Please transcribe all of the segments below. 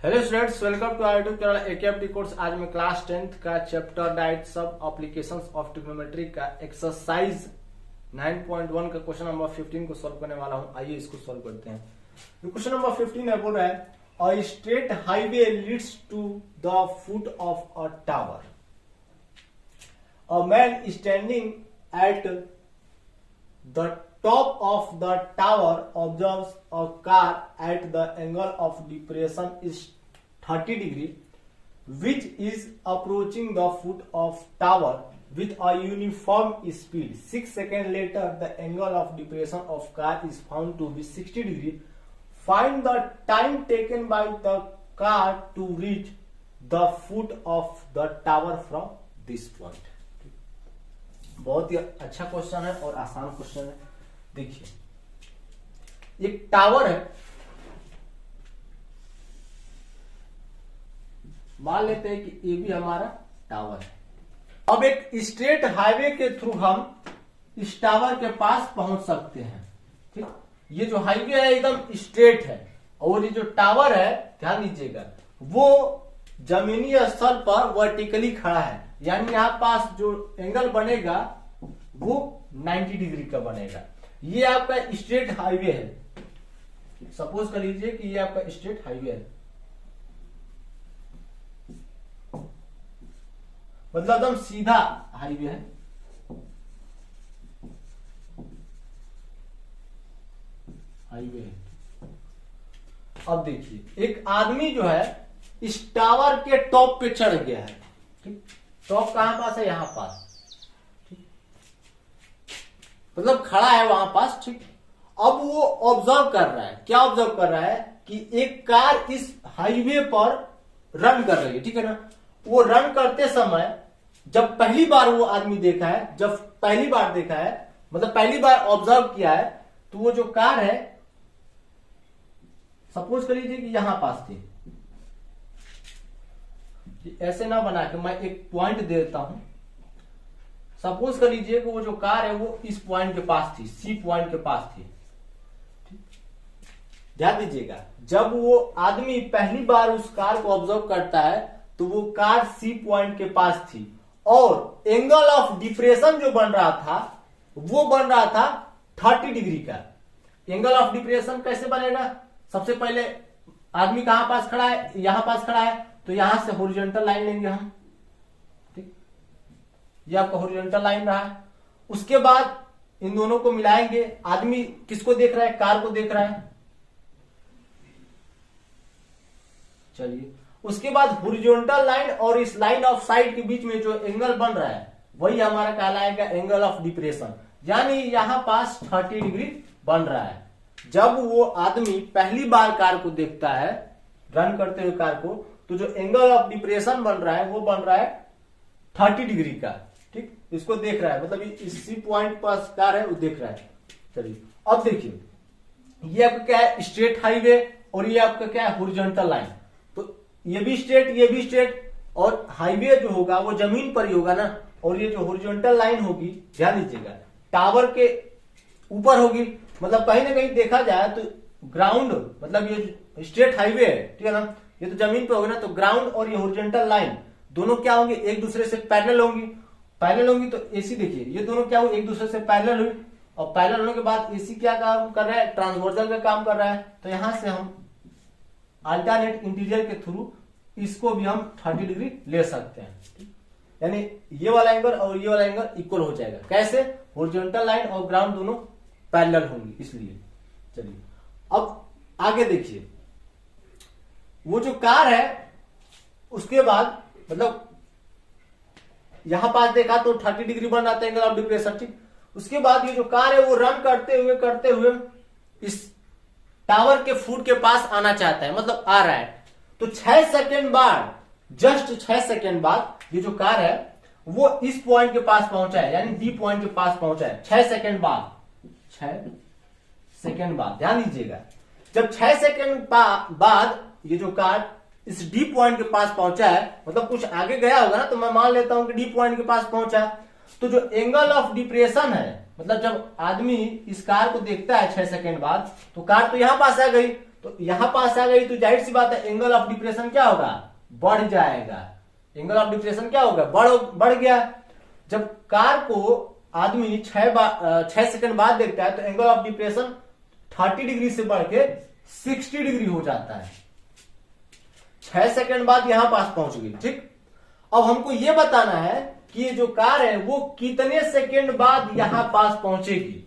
Hello students, welcome to our YouTube channel AKFT course. आज मैं class 10th का chapter eight some applications of trigonometry का exercise 9.1 का question number 15 को solve करने वाला हूं। आइए इसको सॉल्व करते हैं। क्वेश्चन नंबर 15 है, बोल रहा है a straight highway leads to the foot of a tower. A man standing at the top of the tower observes a car at the angle of depression is 30 degree, which is approaching the foot of tower with a uniform speed. 6 seconds later, the angle of depression of car is found to be 60 degree. Find the time taken by the car to reach the foot of the tower from this point. बहुत ही अच्छा question है और आसान question है। देखिए, एक tower है, मान लेते हैं कि ये भी हमारा टावर है। अब एक स्ट्रेट हाईवे के थ्रू हम इस टावर के पास पहुंच सकते हैं। ठीक, ये जो हाईवे है एकदम स्ट्रेट है और ये जो टावर है, ध्यान दीजिएगा, वो जमीनी स्थल पर वर्टिकली खड़ा है। यानी यहां पास जो एंगल बनेगा वो 90 डिग्री का बनेगा। ये आपका स्ट्रेट हाईवे है। सपोज कर लीजिए कि ये आपका स्ट्रेट हाईवे है, मतलब एकदम सीधा हाईवे है। हाईवे है। अब देखिए, एक आदमी जो है इस टावर के टॉप पे चढ़ गया है। ठीक, टॉप कहां पास है? यहां पास। ठीक, मतलब खड़ा है वहां पास। ठीक, अब वो ऑब्जर्व कर रहा है। क्या ऑब्जर्व कर रहा है? कि एक कार इस हाईवे पर रन कर रही है। ठीक है ना? वो रन करते समय जब पहली बार वो आदमी देखा है, जब पहली बार देखा है, मतलब पहली बार ऑब्जर्व किया है, तो वो जो कार है, सपोज कर लीजिए कि यहां पास थी। ऐसे ना बना के मैं एक पॉइंट दे देता हूं। सपोज कर लीजिए कि वो जो कार है वो इस पॉइंट के पास थी, सी पॉइंट के पास थी। ध्यान दीजिएगा, जब वो आदमी पहली बार उस कार को ऑब्जर्व करता है तो वो कार सी पॉइंट के पास थी और एंगल ऑफ डिप्रेशन जो बन रहा था वो बन रहा था 30 डिग्री का। एंगल ऑफ डिप्रेशन कैसे बनेगा? सबसे पहले आदमी कहां पास खड़ा है? यहां पास खड़ा है, तो यहां से हॉरिजॉन्टल लाइन लेंगे हम। ठीक, ये आपका हॉरिजॉन्टल लाइन रहा है। उसके बाद इन दोनों को मिलाएंगे। आदमी किसको देख रहा है? कार को देख रहा है। चलिए, उसके बाद हॉरिजॉन्टल लाइन और इस लाइन ऑफ साइड के बीच में जो एंगल बन रहा है वही हमारा कहलाएगा एंगल ऑफ डिप्रेशन। यानी यहां पास 30 डिग्री बन रहा है। जब वो आदमी पहली बार कार को देखता है, रन करते हुए कार को, तो जो एंगल ऑफ डिप्रेशन बन रहा है वो बन रहा है 30 डिग्री का। ठीक, इसको देख रहा है, मतलब इस सी पॉइंट पास कार है वो देख रहा है। चलिए, अब देखिए, ये आपका क्या है? स्ट्रेट हाईवे, और ये आपका क्या है? Horizontal line. तो ये भी स्ट्रेट, ये भी स्ट्रेट, और हाईवे जो होगा वो जमीन पर ही होगा ना। और ये जो हॉरिजॉन्टल लाइन होगी, ध्यान दीजिएगा, टावर के ऊपर होगी। मतलब कहीं ना कहीं देखा जाए तो ग्राउंड, मतलब ये स्ट्रेट हाईवे है, ठीक है ना, ये तो जमीन पे होगा ना। तो ग्राउंड और ये हॉरिजॉन्टल लाइन दोनों क्या होंगे? एक दूसरे से पैरेलल होंगी। पैरेलल होंगी तो एसी, देखिए, ये दोनों क्या हुई? एक दूसरे से पैरेलल हुई। और पैरेलल होने के बाद एसी क्या काम कर रहा है? ट्रांसवर्सल का काम कर रहा है। तो यहां से हम अल्टरनेट इंटीरियर के थ्रू इसको भी हम 30 डिग्री ले सकते हैं। यानी ये वाला एंगल और ये वाला एंगल इक्वल हो जाएगा। कैसे? हॉरिजॉन्टल लाइन और ग्राउंड दोनों पैरेलल होंगी, इसलिए। चलिए, अब आगे देखिए, वो जो कार है, उसके बाद मतलब यहां पास देखा तो 30 डिग्री बन रहा था एंगल ऑफ डिप्रेशन। ठीक, उसके बाद ये जो कार है वो रन करते हुए इस टावर के फुट के पास आना चाहता है, मतलब आ रहा है। तो 6 सेकेंड बाद, जस्ट 6 सेकेंड बाद, ये जो कार है वो इस पॉइंट के पास पहुंचा है, यानी डी पॉइंट के पास पहुंचा है। 6 सेकेंड बाद, 6 सेकेंड बाद, ध्यान दीजिएगा, जब 6 सेकेंड बाद ये जो कार इस डी पॉइंट के पास पहुंचा है, मतलब कुछ आगे गया होगा ना, तो मैं मान लेता हूं कि डी पॉइंट के पास पहुंचा। तो जो एंगल ऑफ डिप्रेशन है, मतलब जब आदमी इस कार को देखता है 6 सेकेंड बाद, तो कार तो यहां पास आ गई, तो यहां पास आ गई तो जाहिर सी बात है एंगल ऑफ डिप्रेशन क्या होगा, बढ़ जाएगा। एंगल ऑफ डिप्रेशन क्या होगा, बढ़ गया। जब कार को आदमी 6 सेकंड बाद देखता है तो एंगल ऑफ डिप्रेशन 30 डिग्री से बढ़ के 60 डिग्री हो जाता है। 6 सेकंड बाद यहां पास पहुंच गई, ठीक। अब हमको यह बताना है कि ये जो कार है वो कितने सेकंड बाद यहां पास पहुंचेगी,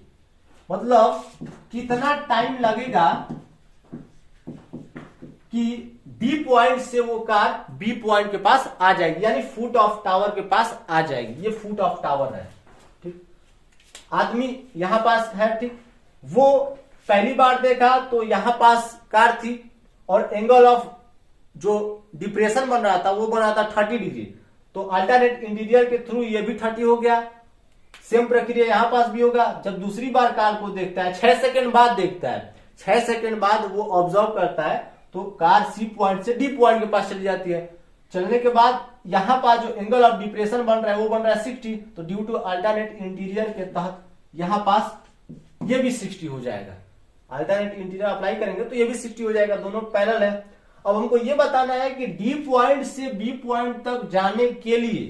मतलब कितना टाइम लगेगा कि डी पॉइंट से वो कार बी पॉइंट के पास आ जाएगी, यानी फुट ऑफ टावर के पास आ जाएगी। ये फुट ऑफ टावर है, ठीक। आदमी यहां पास है, ठीक। वो पहली बार देखा तो यहां पास कार थी और एंगल ऑफ जो डिप्रेशन बन रहा था वो बन रहा था 30 डिग्री, तो अल्टरनेट इंटीरियर के थ्रू ये भी 30 हो गया। सेम प्रक्रिया यहां पास भी होगा। जब दूसरी बार कार को देखता है, 6 सेकंड बाद देखता है, 6 सेकंड बाद वो ऑब्जर्व करता है तो कार सी पॉइंट से डी पॉइंट के पास चली जाती है। चलने के बाद यहां पास जो एंगल ऑफ डिप्रेशन बन रहा है वो बन रहा है 60, तो ड्यू टू अल्टरनेट इंटीरियर के तहत यहां पास ये भी 60 हो जाएगा। अल्टरनेट इंटीरियर अप्लाई करेंगे तो ये भी 60 हो जाएगा, दोनों पैरेलल है। अब हमको ये बताना है कि डी पॉइंट से बी पॉइंट तक जाने के लिए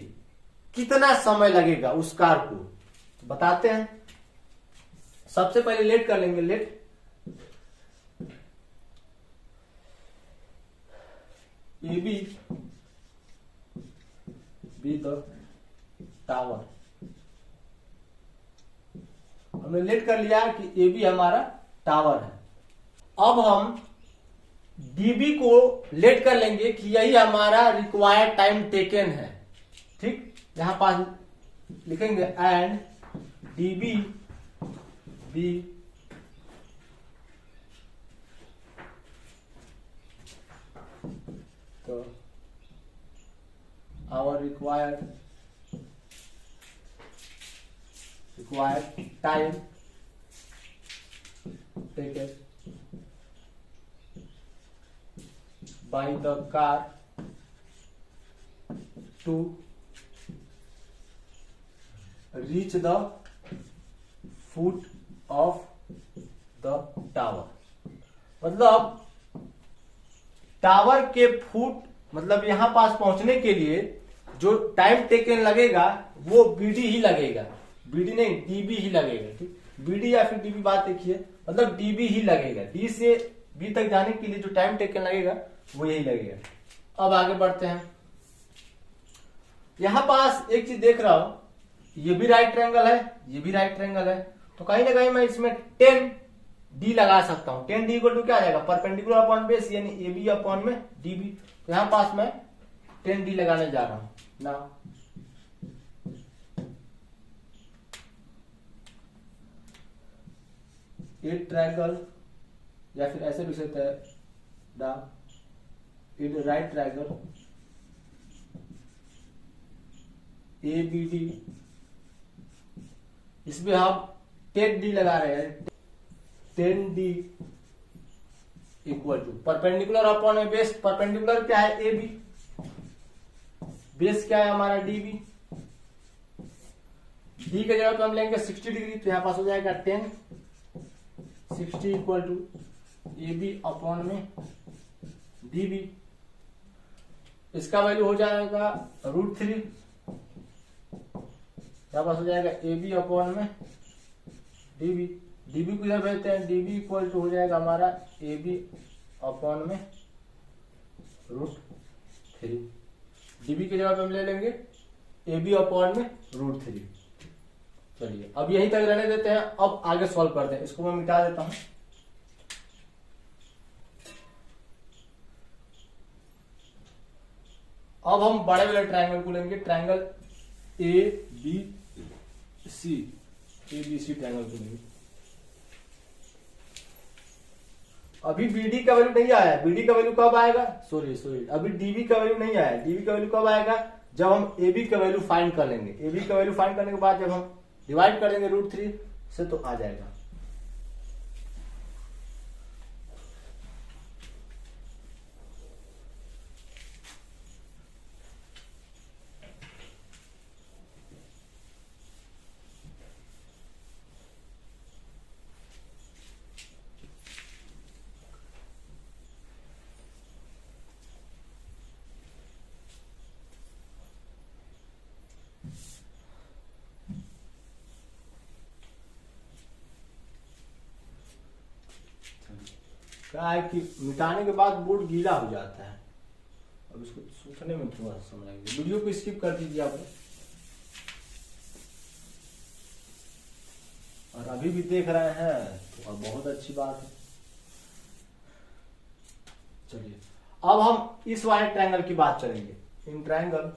कितना समय लगेगा उस कार को, तो बताते हैं। सबसे पहले लेट कर लेंगे, let A B the tower. हमने लेट कर लिया कि ए बी हमारा टावर है। अब हम डीबी को लेट कर लेंगे कि यही हमारा रिक्वायर्ड टाइम टेकन है, ठीक। यहां पास लिखेंगे एंड डीबी बी तो our required time taken by the car to reach the foot of the tower। मतलब टावर के फुट, मतलब यहां पास पहुंचने के लिए जो टाइम टेकन लगेगा वो बीडी ही लगेगा, बीडी नहीं डीबी ही लगेगा, ठीक। बीडी या फिर डीबी बात देखिए, मतलब डीबी ही लगेगा। डी से बी तक जाने के लिए जो टाइम टेकन लगेगा वो यही लगेगा। अब आगे बढ़ते हैं। यहां पास एक चीज देख रहा हूं, ये भी राइट ट्रायंगल है, ये भी राइट ट्रायंगल है, तो कहीं ना कहीं मैं इसमें 10 डी लगा सकता हूं। 10 डी इक्वल टू क्या आ जाएगा, परपेंडिकुलर अपॉन बेस, यानी ए बी अपॉन में डी बी। तो यहां पास मैं 10 डी लगाने जा रहा हूं ना। ए ट्रायंगल या फिर ऐसे भी सकते हैं the in right triangle A B D, इसमें हम 10 डी लगा रहे हैं। 10 D equal to perpendicular upon में बेस, परपेंडिकुलर क्या है ए बी, बेस क्या है हमारा डी बी। डी के जगह पे हम लेंगे 60 डिग्री, तो यहां पास हो जाएगा 10, 60 equal to A B upon में डी बी। इसका वैल्यू हो जाएगा √3, यहां पास हो जाएगा ए बी अपॉन में डी बी। डीबी को इधर भेजते हैं, डीबी इक्वल टू हो जाएगा हमारा ए बी अपॉन में √3। डीबी की जगह पे हम ले लेंगे ए बी अपॉन में √3। चलिए अब यहीं तक रहने देते हैं, अब आगे सॉल्व करते हैं। इसको मैं मिटा देता हूं। अब हम बड़े वाले ट्रायंगल को लेंगे, triangle A B C triangle को लेंगे। अभी बीडी का वैल्यू नहीं आया, बीडी का वैल्यू कब आएगा, सॉरी अभी डीबी का वैल्यू नहीं आया। डीबी का वैल्यू कब आएगा, जब हम ए बी का वैल्यू फाइंड कर लेंगे। ए बी का वैल्यू फाइंड करने के बाद जब हम डिवाइड कर देंगे √3 से तो आ जाएगा। क्या है कि मिटाने के बाद बोर्ड गीला हो जाता है, अब इसको सूखने में थोड़ा समय लगेगा। वीडियो को स्किप कर दीजिए आप, और अभी भी देख रहे हैं तो अब बहुत अच्छी बात है। चलिए अब हम इस वाले ट्रायंगल की बात करेंगे। In triangle,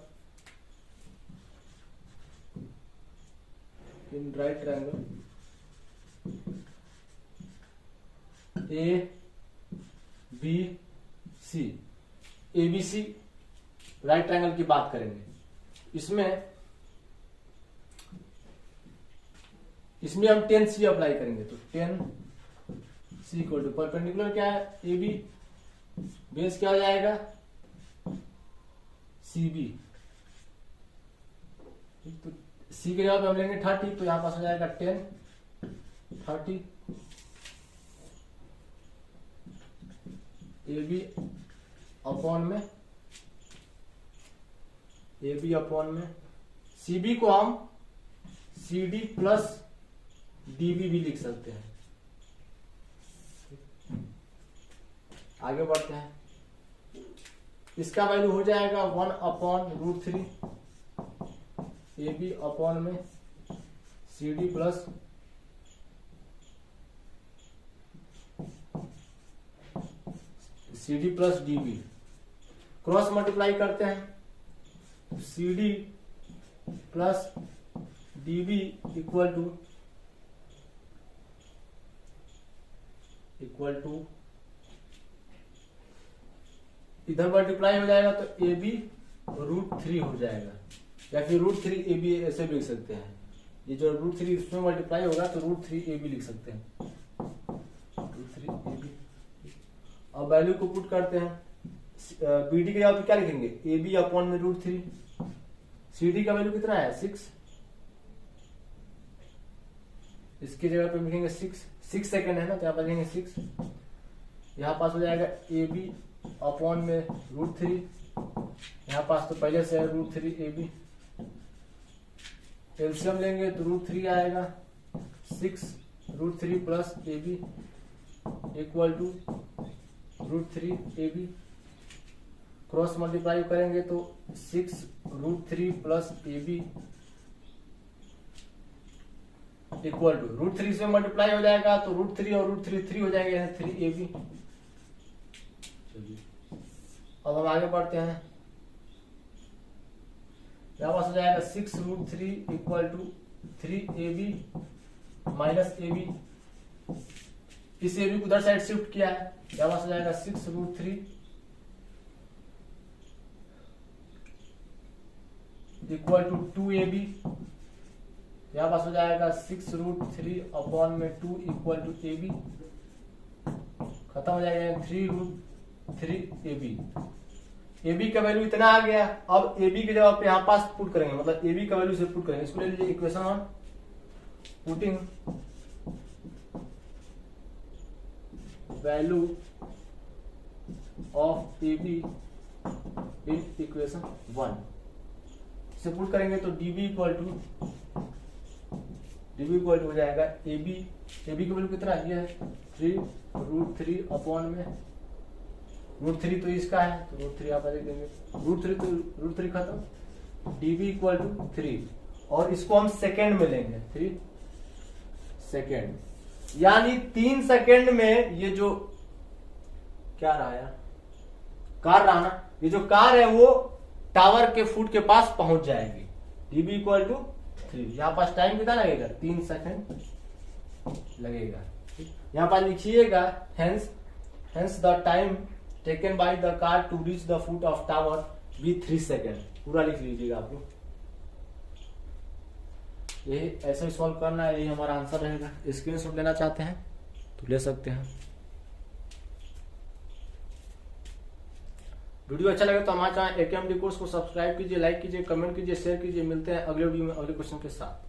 in right triangle A B C, ABC right triangle की बात करेंगे। इसमें हम 10C अप्लाई करेंगे, तो 10C इक्वल टू परपेंडिकुलर क्या है AB, बेस क्या हो जाएगा CB, तो C के जगह पे हम लेंगे 30, तो यहां पास हो जाएगा 10 30 AB अपॉन में CB को हम CD प्लस DB भी लिख सकते हैं। आगे बढ़ते हैं, इसका वैल्यू हो जाएगा 1/√3 AB अपॉन में CD plus DB। Cross multiply करते हैं, CD plus DB equal to इधर मल्टीप्लाई हो जाएगा तो AB √3 हो जाएगा, या फिर √3 AB ऐसे भी लिख सकते हैं। ये जो √3 इसमें मल्टीप्लाई होगा तो √3 AB लिख सकते हैं, √3 AB। अब वैल्यू को पुट करते हैं, BD के जगह पे क्या लिखेंगे AB अपॉन में √3, CD का वैल्यू कितना है 6, इसके जगह पे लिखेंगे 6 सेकेंड है ना, तो यहाँ पर लिखेंगे 6, यहाँ पास हो जाएगा AB अपॉन में √3, यहाँ पास तो पहले से है √3 AB, एलसीएम लेंगे तो √3 आएगा 6 √3 plus AB equal to √3 AB। Cross multiply करेंगे तो 6 √3 प्लस AB इक्वल टू √3 से मल्टीप्लाई हो जाएगा तो √3 और √3 3 हो जाएगा, 3AB। चलिए अब हम आगे बढ़ते हैं, यहाँ पास हो जाएगा 6 √3 equal to 3AB minus AB। इस AB को उधर साइड शिफ्ट किया है, यहाँ पास हो जाएगा 6 √3 इक्वल टू 2AB। यहाँ पास हो जाएगा 6 √3 अपॉन में 2 इक्वल टू AB, खत्म हो जाएगा 3 √3 AB। AB का वैल्यू इतना आ गया, अब AB के जगह पे यहाँ पास पुट करेंगे, मतलब AB का वैल्यू से पुट करेंगे। इसको ले लीजिए equation 1, putting value of AB in equation 1, इसे पुट करेंगे तो DB इक्वल टू हो जाएगा AB का वैल्यू कितना है, ये है 3 √3 अपॉन में √3 तो इसका है, तो √3 यहाँ पर लिख देंगे, √3 तो √3 खत्म, DB इक्वल टू 3, और इसको हम सेकेंड में लेंगे 3 सेकेंड, यानी 3 सेकेंड में ये जो क्या रहा यार, कार रहा ना, ये जो कार है वो टावर के फुट के पास पहुंच जाएगी। DB इक्वल टू 3, यहाँ पास टाइम कितना लगेगा 3 सेकेंड लगेगा। यहाँ पर लिखिएगा hence the time taken by the car to reach the foot of tower be 3 second, पूरा लिख लीजिएगा आप लोग। यही ऐसे सॉल्व करना है, यही हमारा आंसर रहेगा। स्क्रीनशॉट लेना चाहते हैं तो ले सकते हैं। वीडियो अच्छा लगे तो हमारे चैनल AKMD कोर्स को सब्सक्राइब कीजिए, लाइक कीजिए, कमेंट कीजिए, शेयर कीजिए। मिलते हैं अगले वीडियो में अगले क्वेश्चन के साथ।